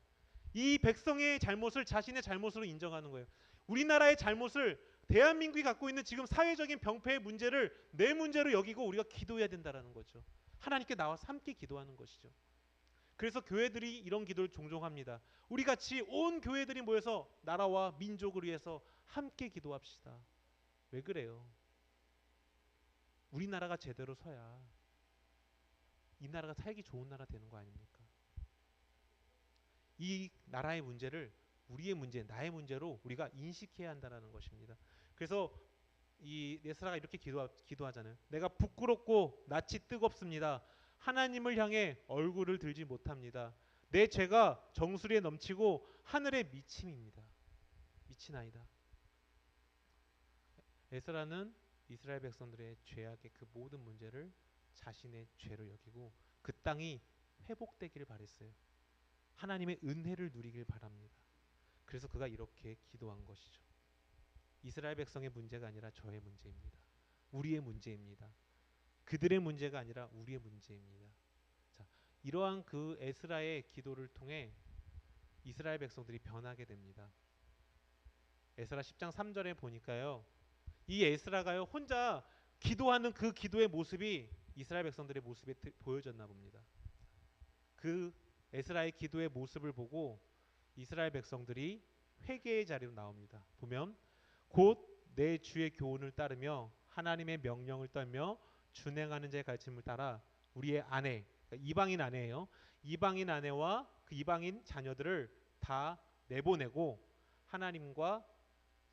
이 백성의 잘못을 자신의 잘못으로 인정하는 거예요. 우리나라의 잘못을 대한민국이 갖고 있는 지금 사회적인 병폐의 문제를 내 문제로 여기고 우리가 기도해야 된다라는 거죠. 하나님께 나와서 함께 기도하는 것이죠. 그래서 교회들이 이런 기도를 종종 합니다. 우리 같이 온 교회들이 모여서 나라와 민족을 위해서 함께 기도합시다. 왜 그래요? 우리나라가 제대로 서야 이 나라가 살기 좋은 나라 되는 거 아닙니까? 이 나라의 문제를 우리의 문제, 나의 문제로 우리가 인식해야 한다는 것입니다. 그래서 이 에스라가 이렇게 기도하잖아요. 내가 부끄럽고 낯이 뜨겁습니다. 하나님을 향해 얼굴을 들지 못합니다. 내 죄가 정수리에 넘치고 하늘에 미침입니다. 미치나이다. 에스라는 이스라엘 백성들의 죄악의 그 모든 문제를 자신의 죄로 여기고 그 땅이 회복되기를 바랬어요. 하나님의 은혜를 누리길 바랍니다. 그래서 그가 이렇게 기도한 것이죠. 이스라엘 백성의 문제가 아니라 저의 문제입니다. 우리의 문제입니다. 그들의 문제가 아니라 우리의 문제입니다. 자, 이러한 그 에스라의 기도를 통해 이스라엘 백성들이 변하게 됩니다. 에스라 10장 3절에 보니까요. 이 에스라가요 혼자 기도하는 그 기도의 모습이 이스라엘 백성들의 모습에 보여졌나 봅니다. 그 에스라의 기도의 모습을 보고 이스라엘 백성들이 회개의 자리로 나옵니다. 보면 곧 내 주의 교훈을 따르며 하나님의 명령을 떨며 준행하는 자의 가르침을 따라 우리의 아내, 그러니까 이방인 아내예요. 이방인 아내와 그 이방인 자녀들을 다 내보내고 하나님과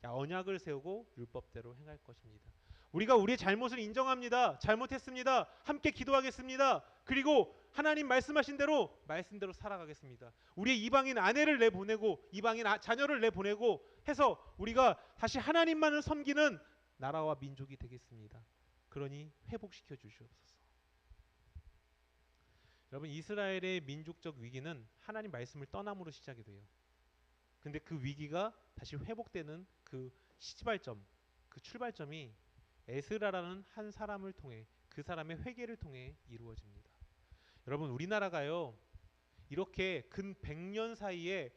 언약을 세우고 율법대로 행할 것입니다. 우리가 우리의 잘못을 인정합니다. 잘못했습니다. 함께 기도하겠습니다. 그리고 하나님 말씀하신 대로 말씀대로 살아가겠습니다. 우리의 이방인 아내를 내보내고 이방인 자녀를 내보내고 해서 우리가 다시 하나님만을 섬기는 나라와 민족이 되겠습니다. 그러니 회복시켜 주시옵소서. 여러분, 이스라엘의 민족적 위기는 하나님 말씀을 떠남으로 시작이 돼요. 근데 그 위기가 다시 회복되는 그 시발점, 그 출발점이 에스라라는 한 사람을 통해, 그 사람의 회개를 통해 이루어집니다. 여러분, 우리나라가요 이렇게 근 100년 사이에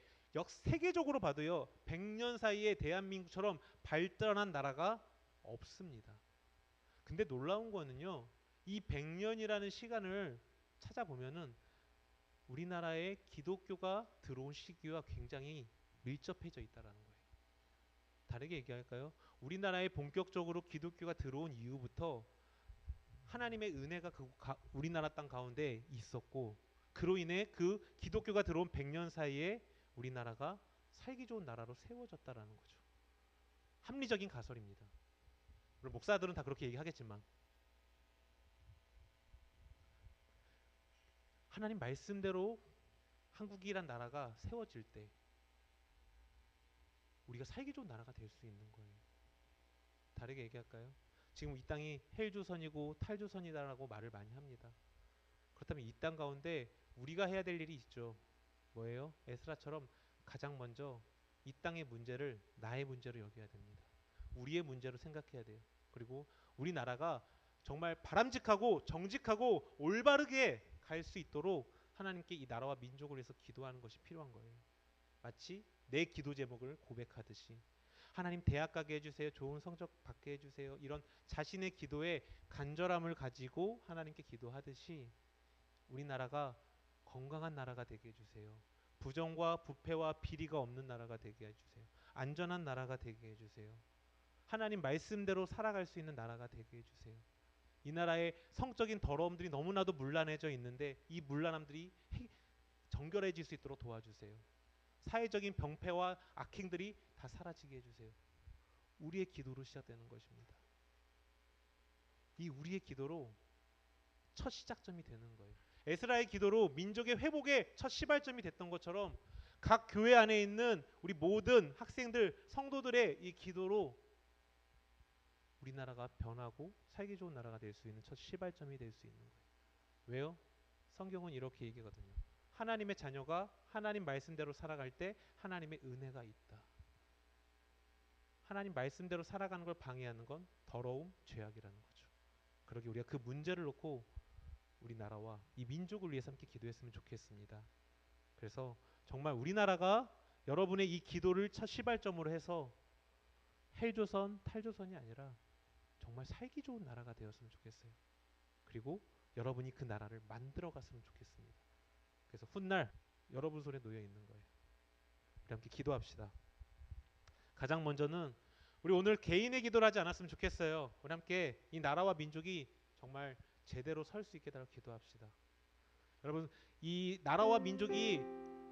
세계적으로 봐도요 100년 사이에 대한민국처럼 발전한 나라가 없습니다. 근데 놀라운 거는요, 이 100년이라는 시간을 찾아보면은 우리나라에 기독교가 들어온 시기와 굉장히 밀접해져 있다라는 거예요. 다르게 얘기할까요? 우리나라에 본격적으로 기독교가 들어온 이후부터 하나님의 은혜가 우리나라 땅 가운데 있었고, 그로 인해 그 기독교가 들어온 100년 사이에 우리나라가 살기 좋은 나라로 세워졌다라는 거죠. 합리적인 가설입니다. 물론 목사들은 다 그렇게 얘기하겠지만 하나님 말씀대로 한국이란 나라가 세워질 때 우리가 살기 좋은 나라가 될 수 있는 거예요. 다르게 얘기할까요? 지금 이 땅이 헬조선이고 탈조선이다라고 말을 많이 합니다. 그렇다면 이 땅 가운데 우리가 해야 될 일이 있죠. 뭐예요? 에스라처럼 가장 먼저 이 땅의 문제를 나의 문제로 여겨야 됩니다. 우리의 문제로 생각해야 돼요. 그리고 우리나라가 정말 바람직하고 정직하고 올바르게 갈 수 있도록 하나님께 이 나라와 민족을 위해서 기도하는 것이 필요한 거예요. 마치 내 기도 제목을 고백하듯이 하나님 대학 가게 해주세요. 좋은 성적 받게 해주세요. 이런 자신의 기도에 간절함을 가지고 하나님께 기도하듯이 우리나라가 건강한 나라가 되게 해주세요. 부정과 부패와 비리가 없는 나라가 되게 해주세요. 안전한 나라가 되게 해주세요. 하나님 말씀대로 살아갈 수 있는 나라가 되게 해주세요. 이 나라의 성적인 더러움들이 너무나도 문란해져 있는데 이 문란함들이 정결해질 수 있도록 도와주세요. 사회적인 병폐와 악행들이 다 사라지게 해주세요. 우리의 기도로 시작되는 것입니다. 이 우리의 기도로 첫 시작점이 되는 거예요. 에스라의 기도로 민족의 회복의 첫 시발점이 됐던 것처럼 각 교회 안에 있는 우리 모든 학생들, 성도들의 이 기도로 우리나라가 변하고 살기 좋은 나라가 될 수 있는 첫 시발점이 될 수 있는 거예요. 왜요? 성경은 이렇게 얘기하거든요. 하나님의 자녀가 하나님 말씀대로 살아갈 때 하나님의 은혜가 있다. 하나님 말씀대로 살아가는 걸 방해하는 건 더러움, 죄악이라는 거죠. 그러기 우리가 그 문제를 놓고 우리나라와 이 민족을 위해서 함께 기도했으면 좋겠습니다. 그래서 정말 우리나라가 여러분의 이 기도를 첫 시발점으로 해서 헬조선, 탈조선이 아니라 정말 살기 좋은 나라가 되었으면 좋겠어요. 그리고 여러분이 그 나라를 만들어 갔으면 좋겠습니다. 그래서 훗날 여러분 손에 놓여 있는 거예요. 우리 함께 기도합시다. 가장 먼저는 우리 오늘 개인의 기도를 하지 않았으면 좋겠어요. 우리 함께 이 나라와 민족이 정말 제대로 설 수 있게 달라고 기도합시다. 여러분, 이 나라와 민족이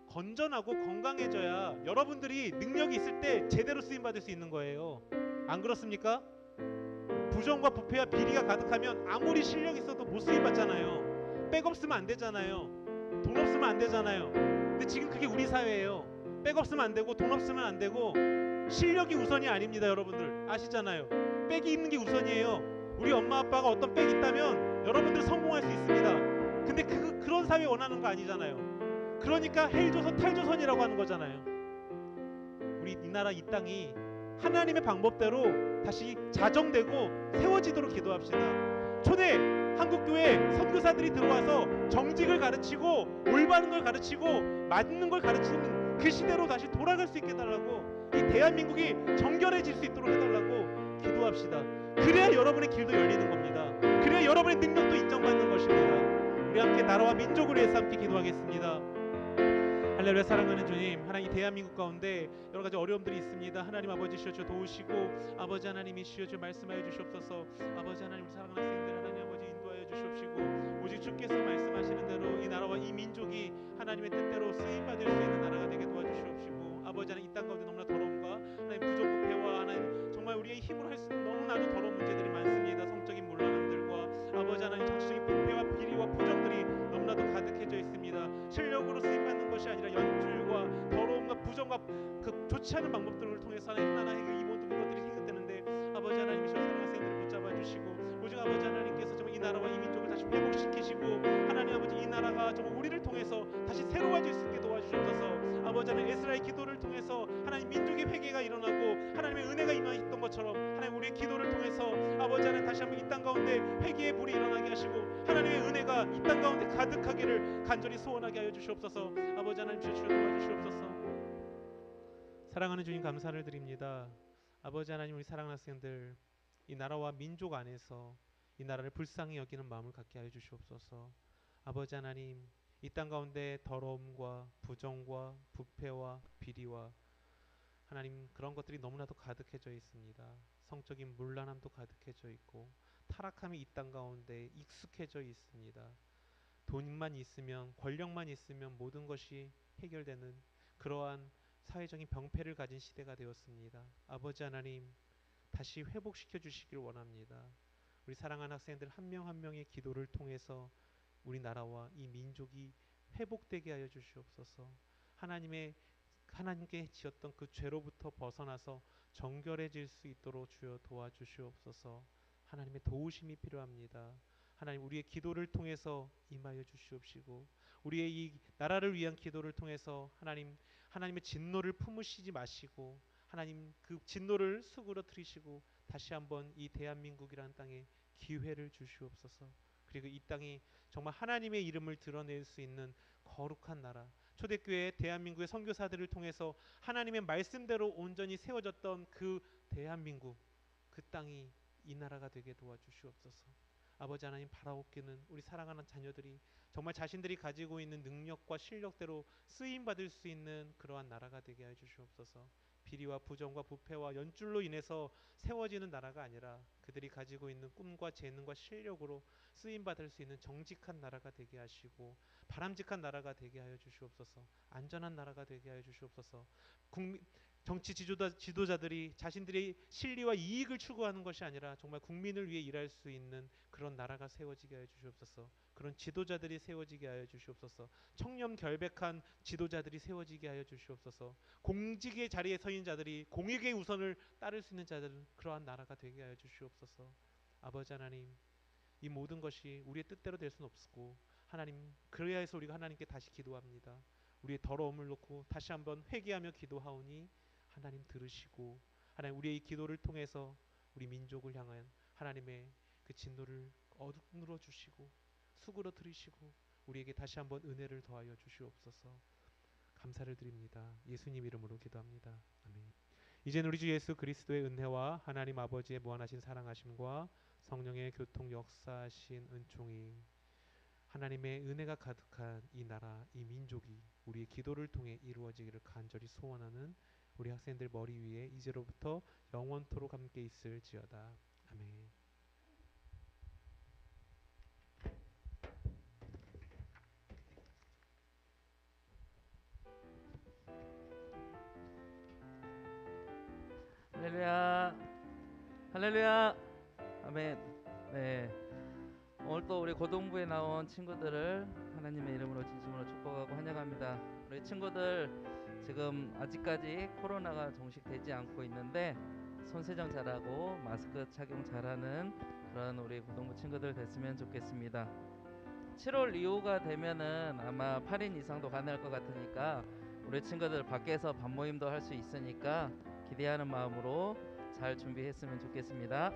건전하고 건강해져야 여러분들이 능력이 있을 때 제대로 쓰임 받을 수 있는 거예요. 안 그렇습니까? 부정과 부패와 비리가 가득하면 아무리 실력 있어도 못 쓰임 받잖아요. 백 없으면 안 되잖아요. 돈 없으면 안 되잖아요. 근데 지금 그게 우리 사회예요. 백 없으면 안 되고 돈 없으면 안 되고 실력이 우선이 아닙니다. 여러분들 아시잖아요. 백이 있는 게 우선이에요. 우리 엄마 아빠가 어떤 백이 있다면 여러분들 성공할 수 있습니다. 근데 그런 사회 원하는 거 아니잖아요. 그러니까 헬조선 탈조선이라고 하는 거잖아요. 우리 이 나라 이 땅이 하나님의 방법대로 다시 자정되고 세워지도록 기도합시다. 초대 한국교회 선교사들이 들어와서 정직을 가르치고 올바른 걸 가르치고 맞는 걸 가르치는 그 시대로 다시 돌아갈 수 있게 해달라고, 이 대한민국이 정결해질 수 있도록 해달라고 기도합시다. 그래야 여러분의 길도 열리는 겁니다. 그래야 여러분의 능력도 인정받는 것입니다. 우리 함께 나라와 민족을 위해서 함께 기도하겠습니다. 할렐루야. 사랑하는 주님, 하나님 대한민국 가운데 여러 가지 어려움들이 있습니다. 하나님 아버지 주여 도우시고 아버지 하나님이 주여 말씀하여 주시옵소서. 아버지 하나님, 우리 사랑하는 학생들 하나님 아버지 인도하여 주시옵시고 오직 주께서 말씀하시는 대로 이 나라와 이 민족이 하나님의 뜻대로 쓰임받을 수 있는 나라가 되게 도와주시옵시고 아버지 하나님, 이 땅 가운데 너무나 더러움과 하나님 부정부패와 하나님 정말 우리의 힘으로 할 수 있는 너무나도 더러운 문제들이 많습니다. 성적인 문란함들과 아버지 하나님 정치적인 부패와 비리와 포정들이 너무나도 가득해져 있습니다. 실력으로 쓰임받는 것이 아니라 연줄과 더러움과 부정과 그 좋지 않은 방법들을 통해서 하나님 이 모든 것들이 생겼되는데 아버지 하나님이 저 사랑하는 학생들을 붙잡아 주시고 오직 아버지 하나님께서 정말 이 나라와 이 민족을 다시 회복시키시고 하나님 아버지 이 나라가 정말 우리를 통해서 다시 새로워질 수 있게 도와주시옵소서. 아버지 하나님 에스라의 기도를 통해서 하나님 민족의 회개가 일어나고 하나님의 은혜가 임하였던 것처럼 하나님 우리의 기도를 통해서 아버지 하나님 다시 한번 이 땅 가운데 회개의 불이 일어나게 하시고 하나님의 은혜가 이 땅 가운데 가득하기를 간절히 소원하게 하여 주시옵소서. 아버지 하나님 주여 도와주시옵소서. 사랑하는 주님 감사를 드립니다. 아버지 하나님, 우리 사랑하는 학생들 이 나라와 민족 안에서 이 나라를 불쌍히 여기는 마음을 갖게 하여 주시옵소서. 아버지 하나님, 이 땅 가운데 더러움과 부정과 부패와 비리와 하나님 그런 것들이 너무나도 가득해져 있습니다. 성적인 문란함도 가득해져 있고 타락함이 이 땅 가운데 익숙해져 있습니다. 돈만 있으면, 권력만 있으면 모든 것이 해결되는 그러한 사회적인 병폐를 가진 시대가 되었습니다. 아버지 하나님, 다시 회복시켜 주시길 원합니다. 우리 사랑하는 학생들 한 명 한 명의 기도를 통해서 우리나라와 이 민족이 회복되게 하여 주시옵소서. 하나님께 지었던 그 죄로부터 벗어나서 정결해질 수 있도록 주여 도와주시옵소서. 하나님의 도우심이 필요합니다. 하나님, 우리의 기도를 통해서 임하여 주시옵시고 우리의 이 나라를 위한 기도를 통해서 하나님의 진노를 품으시지 마시고 하나님 그 진노를 수그러뜨리시고 다시 한번 이 대한민국이라는 땅에 기회를 주시옵소서. 그리고 이 땅이 정말 하나님의 이름을 드러낼 수 있는 거룩한 나라, 초대교회 대한민국의 선교사들을 통해서 하나님의 말씀대로 온전히 세워졌던 그 대한민국, 그 땅이 이 나라가 되게 도와주시옵소서. 아버지 하나님, 바라옵기는 우리 사랑하는 자녀들이 정말 자신들이 가지고 있는 능력과 실력대로 쓰임받을 수 있는 그러한 나라가 되게 하여 주시옵소서. 비리와 부정과 부패와 연줄로 인해서 세워지는 나라가 아니라 그들이 가지고 있는 꿈과 재능과 실력으로 쓰임받을 수 있는 정직한 나라가 되게 하시고 바람직한 나라가 되게 하여 주시옵소서. 안전한 나라가 되게 하여 주시옵소서. 정치 지도자들이 자신들의 실리와 이익을 추구하는 것이 아니라 정말 국민을 위해 일할 수 있는 그런 나라가 세워지게 하여 주시옵소서. 그런 지도자들이 세워지게 하여 주시옵소서. 청렴 결백한 지도자들이 세워지게 하여 주시옵소서. 공직의 자리에 서 있는 자들이 공익의 우선을 따를 수 있는 자들은 그러한 나라가 되게 하여 주시옵소서. 아버지 하나님, 이 모든 것이 우리의 뜻대로 될 수는 없고 하나님, 그래야 해서 우리가 하나님께 다시 기도합니다. 우리의 더러움을 놓고 다시 한번 회개하며 기도하오니 하나님 들으시고 하나님 우리의 이 기도를 통해서 우리 민족을 향한 하나님의 그 진노를 어루물어 주시고 수그러 들으시고 우리에게 다시 한번 은혜를 더하여 주시옵소서. 감사를 드립니다. 예수님 이름으로 기도합니다. 아멘. 이제는 우리 주 예수 그리스도의 은혜와 하나님 아버지의 무한하신 사랑하심과 성령의 교통 역사하신 은총이 하나님의 은혜가 가득한 이 나라, 이 민족이 우리의 기도를 통해 이루어지기를 간절히 소원하는 우리 학생들 머리 위에 이제로부터 영원토록 함께 있을지어다. 아멘. 할렐루야, 할렐루야, 아멘. 네, 오늘 또 우리 고등부에 나온 친구들을 하나님의 이름으로 진심으로 축복하고 환영합니다. 우리 친구들 지금 아직까지 코로나가 종식되지 않고 있는데 손세정 잘하고 마스크 착용 잘하는 그런 우리 고등부 친구들 됐으면 좋겠습니다. 7월 이후가 되면은 아마 8인 이상도 가능할 것 같으니까 우리 친구들 밖에서 밥 모임도 할 수 있으니까 기대하는 마음으로 잘 준비했으면 좋겠습니다.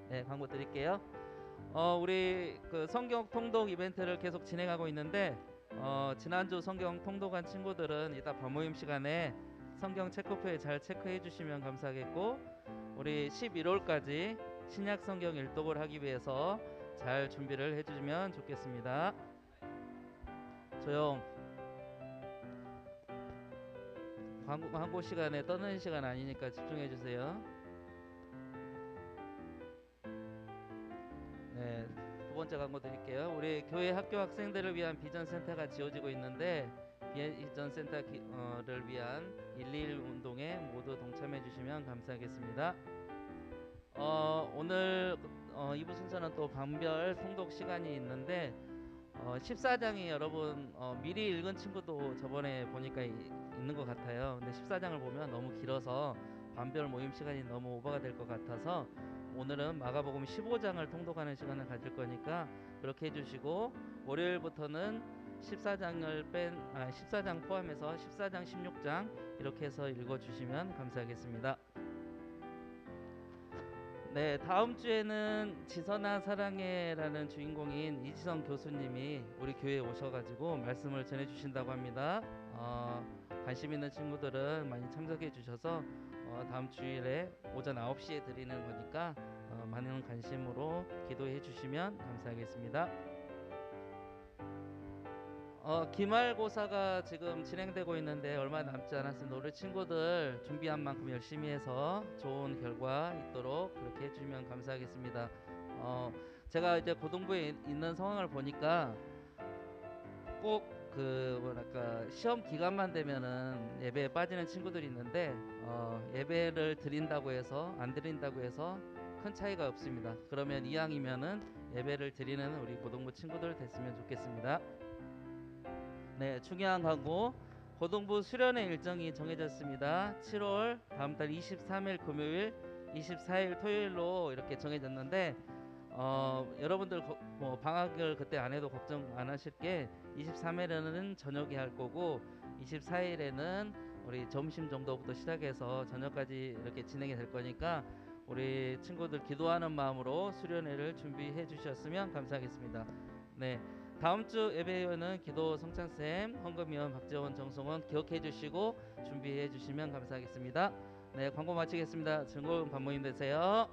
네, 광고 드릴게요. 우리 그 성경 통독 이벤트를 계속 진행하고 있는데 지난주 성경 통독한 친구들은 이따 밤모임 시간에 성경 체크표에 잘 체크해 주시면 감사하겠고, 우리 11월까지 신약 성경 일독을 하기 위해서 잘 준비를 해주시면 좋겠습니다. 조용. 광고 시간에 떠드는 시간 아니니까 집중해 주세요. 네, 두 번째 광고 드릴게요. 우리 교회 학교 학생들을 위한 비전 센터가 지어지고 있는데 비전 센터를 위한 121 운동에 모두 동참해 주시면 감사하겠습니다. 오늘 2부 순서는 또 방별 통독 시간이 있는데 14장이 여러분 미리 읽은 친구도 저번에 보니까 있는 것 같아요. 근데 14장을 보면 너무 길어서 반별 모임 시간이 너무 오버가 될 것 같아서 오늘은 마가복음 15장을 통독하는 시간을 가질 거니까 그렇게 해주시고, 월요일부터는 14장 포함해서 14장 16장 이렇게 해서 읽어주시면 감사하겠습니다. 네, 다음 주에는 지선아 사랑해라는 주인공인 이지성 교수님이 우리 교회에 오셔가지고 말씀을 전해주신다고 합니다. 관심 있는 친구들은 많이 참석해 주셔서 다음 주일에 오전 9시에 드리는 거니까 많은 관심으로 기도해 주시면 감사하겠습니다. 기말고사가 지금 진행되고 있는데 얼마 남지 않았습니다. 우리 친구들 준비한 만큼 열심히 해서 좋은 결과 있도록 그렇게 해주시면 감사하겠습니다. 제가 이제 고등부에 있는 상황을 보니까 꼭 시험 기간만 되면은 예배에 빠지는 친구들이 있는데 예배를 드린다고 해서 안 드린다고 해서 큰 차이가 없습니다. 그러면 이왕이면은 예배를 드리는 우리 고등부 친구들 됐으면 좋겠습니다. 네, 중요한 광고. 고등부 수련회 일정이 정해졌습니다. 7월 다음 달 23일 금요일, 24일 토요일로 이렇게 정해졌는데 여러분들 방학을 그때 안 해도 걱정 안 하실 게 23일에는 저녁에 할 거고 24일에는 우리 점심 정도부터 시작해서 저녁까지 이렇게 진행이 될 거니까 우리 친구들 기도하는 마음으로 수련회를 준비해 주셨으면 감사하겠습니다. 네, 다음 주 예배위원은 기도 성찬쌤, 헌금위원 박재원, 정성원 기억해 주시고 준비해 주시면 감사하겠습니다. 네, 광고 마치겠습니다. 즐거운 밤모임 되세요.